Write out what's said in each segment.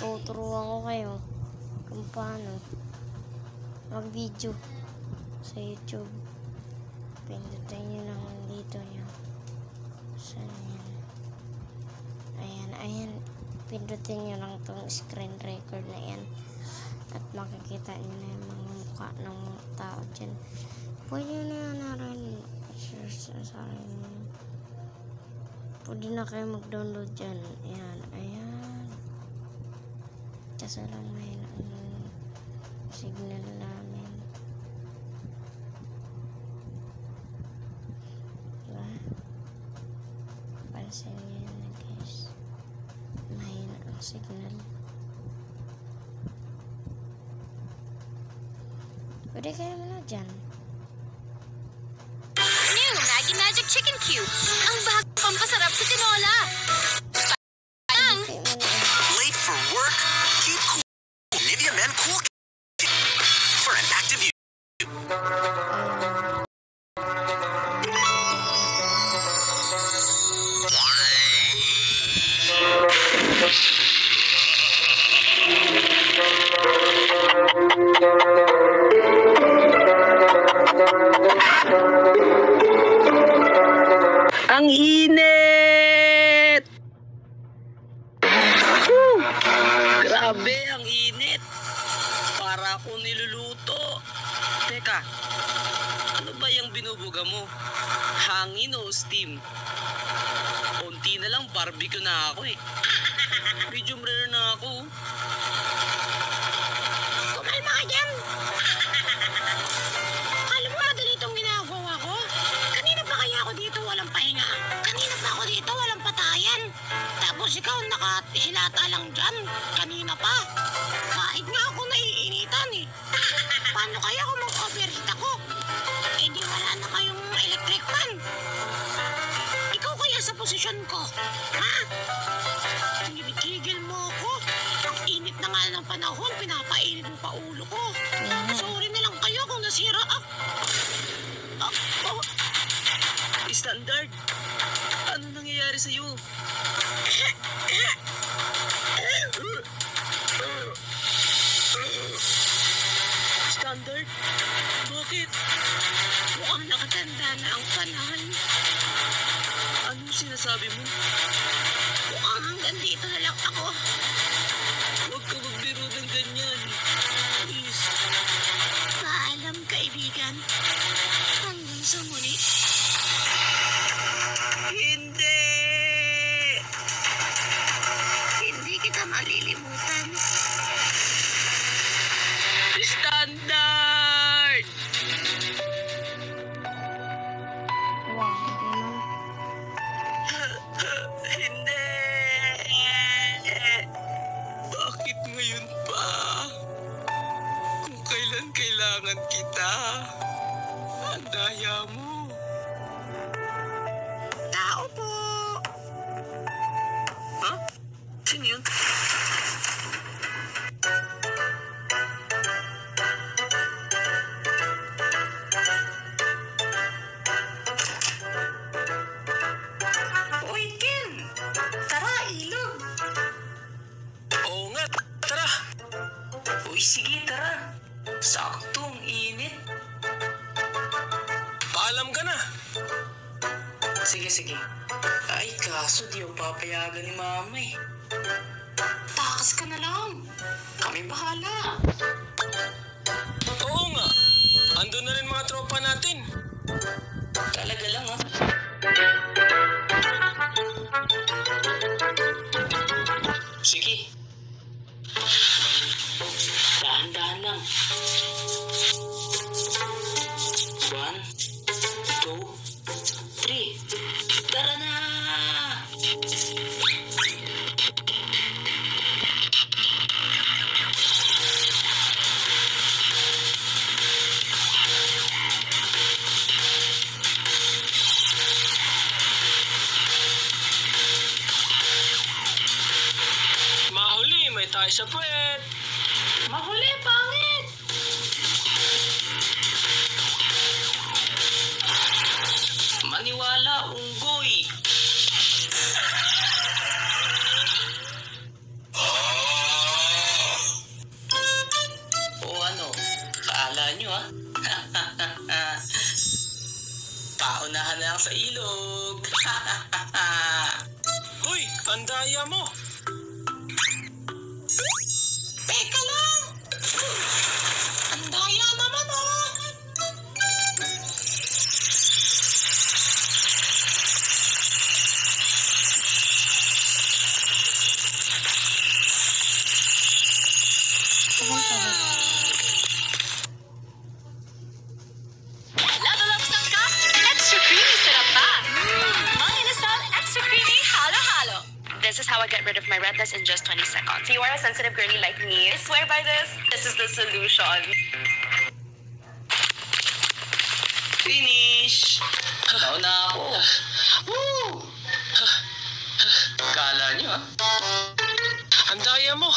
tuturuan ko kayo kung paano mag-video sa YouTube. Pindutin nyo lang dito nyo. Saan yan? Ayan. Pindutin nyo lang tong screen record na yan. At makikita nyo na yung mga mukha ng mga tao dyan. Pwede na rin pwede na kayo mag-download dyan. Ayan. Kaso lang ngayon ang signal namin. Diba? Pansin nyo yun na guys. Mahina ang signal. Pwede kayo muna dyan. New Maggi Magic Chicken Cube. Ang bago pampasarap sa tinola. Late for work? Keep cool. Nivea Men Cool for an active you. Ang init! Grabe, ang init. Para ako niluluto. Teka, ano ba yung binubuga mo? Hangin o steam? Unti na lang, barbecue na ako eh. Medium rare na ako. Kumalma ka dyan. Alam mo, madali itong ginagawa ko. Kanina pa kaya ako dito walang pahinga. Kanina pa ako dito walang patayan. Tapos ikaw nakasilata lang dyan. Kanina pa. Kahit nga ako naiinitan eh. Paano kaya kung mag-overheat ako? Eh di wala na kayong electric fan. Ikaw kaya sa posisyon ko? Ha? Tinigil mo ako. Ang init na nga ng panahon, pinapainit mo pa ulo ko. Sorry na lang kayo kung nasira ako. Standard, ano nangyayari sa'yo? Standard, bakit? Mukhang nakatanda na ang panahon. Anong sinasabi mo? Mukhang hanggang dito na lang ako. Huwag ka magbiro ng ganyan. Please. Paalam, kaibigan. Hanggang sa muli. Hindi! Hindi kita malilimutan. Standard! Wow, naman. Hindi! Bakit ngayon pa? Kung kailan kailangan kita, ang daya mo. Tao po. Ha? Sino yun? Uy, Ken. Tara, ilog. Oo nga, tara. Uy, sige, tara. Saktong init. Paalam ka na. Sige. Ay, kaso di yung papayagan ni mama eh. Takas ka na lang. Kami bahala. Oo nga. Andun na rin mga tropa natin. Talaga lang ha. Sige. Dahan-dahan lang. 1, 2, 3. Tara na! Mahuli, may tayo sa puwet. Mahuli, pangit. Maniwala, unggoy. sa ilog. Hoy, ang daya mo. Teka lang! Ang daya naman, oh! Level up sangkap, extra creamy sarap pa. Maninasal extra creamy halo-halo. This is how I get rid of my redness in just 20 seconds. You are a sensitive girlie like me. I swear by this. This is the solution. Finish! Nauna ako. Woo! Kala niyo, ha? Ang daya mo.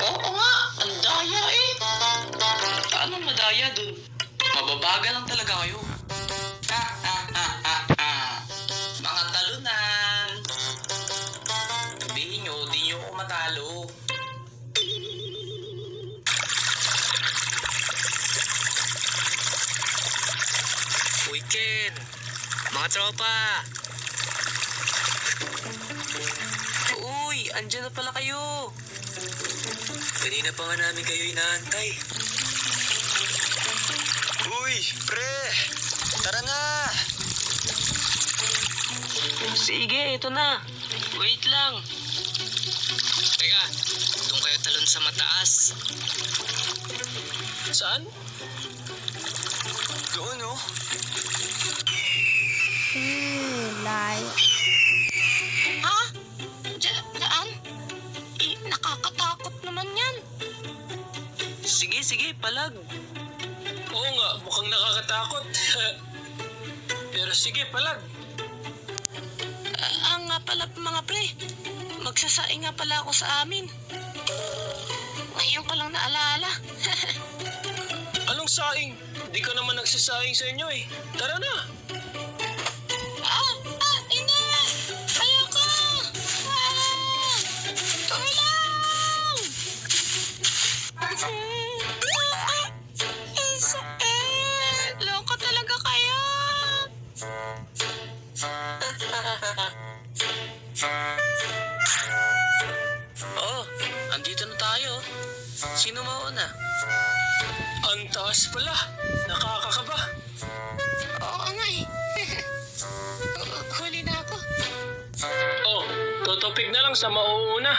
Oo nga, ang daya eh. Paano madaya dun? Mababaga lang talaga kayo. Mga talunan. Sabihin nyo, di nyo ako matalo. Uy, Ken! Mga tropa! Uy, andyan na pala kayo! Kanina pa nga namin kayo inaantay. Uy, pre! Tara na! Sige, ito na. Wait lang. Teka, doon kayo talon sa mataas. Saan? Doon, oh. Layo. Ha? Daan? Nakakatakot naman yan. Sige, palag. Oo nga, mukhang nakakatakot. Pero sige, palag. Nga pala mga pre, magsasaing nga pala ako sa amin. Ngayon ko lang naalala. Anong saing? Hindi ka naman nagsasaing sa inyo eh. Tara na. Hindi! Ayoko! Tulong! Loko talaga kayo! Oh, andito na tayo. Sino mauna? Ang taas pala. Nakakakaba. Oo nga eh. Huli na ako. Oh, tutupig na lang sa mauuna.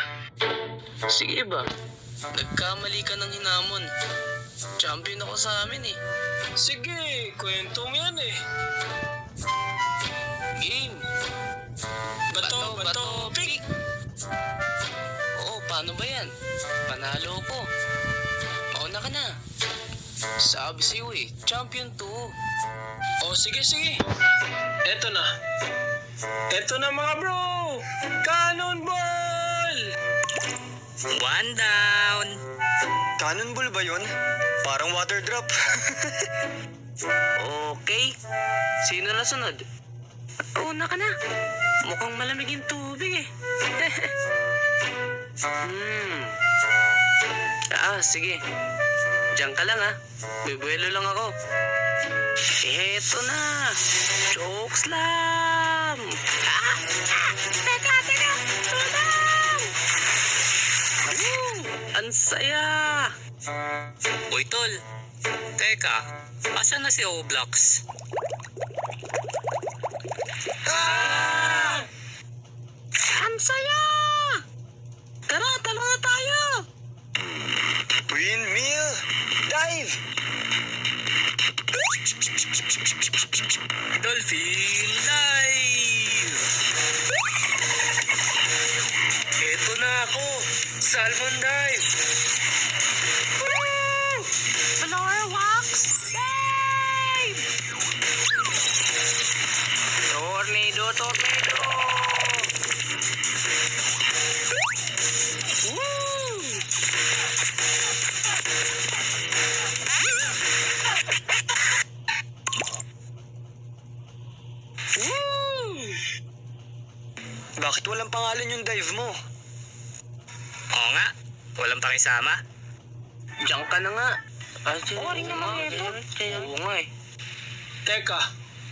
Sige ba? Nagkamali ka ng hinamon. Champion ako sa amin eh. Sige, kwento mo yan eh. Game. Bato, pick. Oo, paano ba yan? Panalo ko. Mauna ka na. Sabi sa'yo eh, champion to. Oh, sige. Eto na mga bro! Cannonball! One down. Cannonball ba yun? Parang water drop. Okay. Sino na sunod? Una ka na. Mukhang malamig yung tubig eh. Sige. Diyan ka lang ah. Bibuelo lang ako. Eto na. Jokes lang. Teka! Tulong! Ang saya. Uy, tol. Teka, asan na si Oblox? Ang saya! Tara, talo na tayo! Windmill! Dive! Dolphin Dive! Eto na ako, Salmon Dive! Floor wax! Dive! Tornado! Bakit walang pangalan yung dive mo? Oo nga, walang pakisama. Diyan ka na nga. Rin naman ito. Oo nga eh. Teka,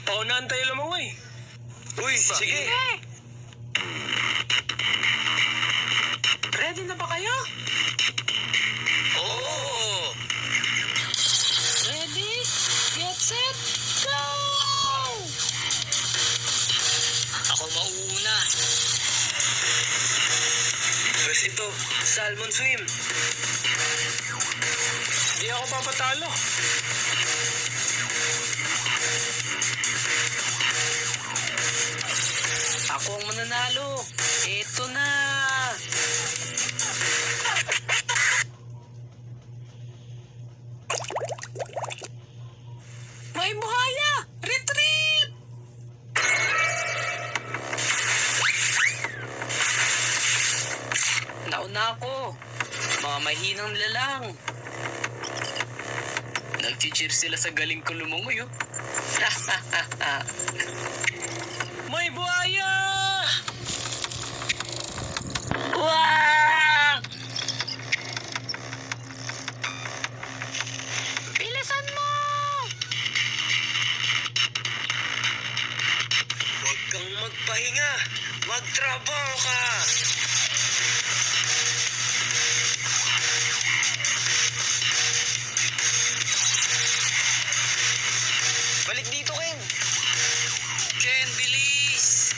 Paunahan tayo lumangoy. Uy, sige. Ready na ba kayo? Oo. Ready, get set, go! Ako mauuna. First ito, salmon swim. Hindi ako papatalo. Ako ang mananalo. Ito na. May buhaya! Retrieve! Nauna ako. Mga mahinang nilalang. Nag-cheer sila sa galing ko lumangoy, oh. May buhaya! Wow! Bilisan mo! Huwag kang magpahinga. Magtrabaho ka. Balik dito, Ken. Ken, bilis!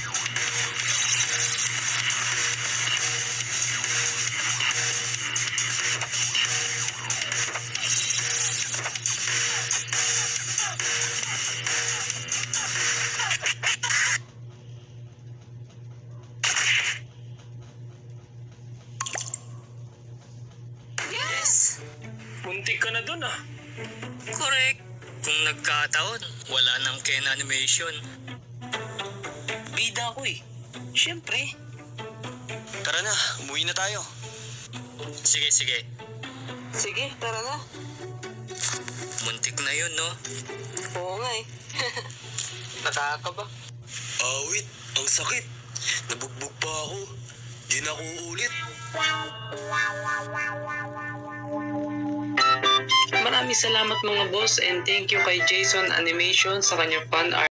Yes! Muntik ka na dun ah. Correct! Kung nagkataon, wala nang Ken animation. Bida ko eh. Siyempre. Tara na, umuwi na tayo. Sige, sige. Sige, tara na. Muntik na yun, no? Oo nga eh. Nakakaba. Awit, ang sakit. Nabugbog pa ako. Di na ako uulit. Maraming salamat mga boss and thank you kay Jason Animation sa kanyang fan art.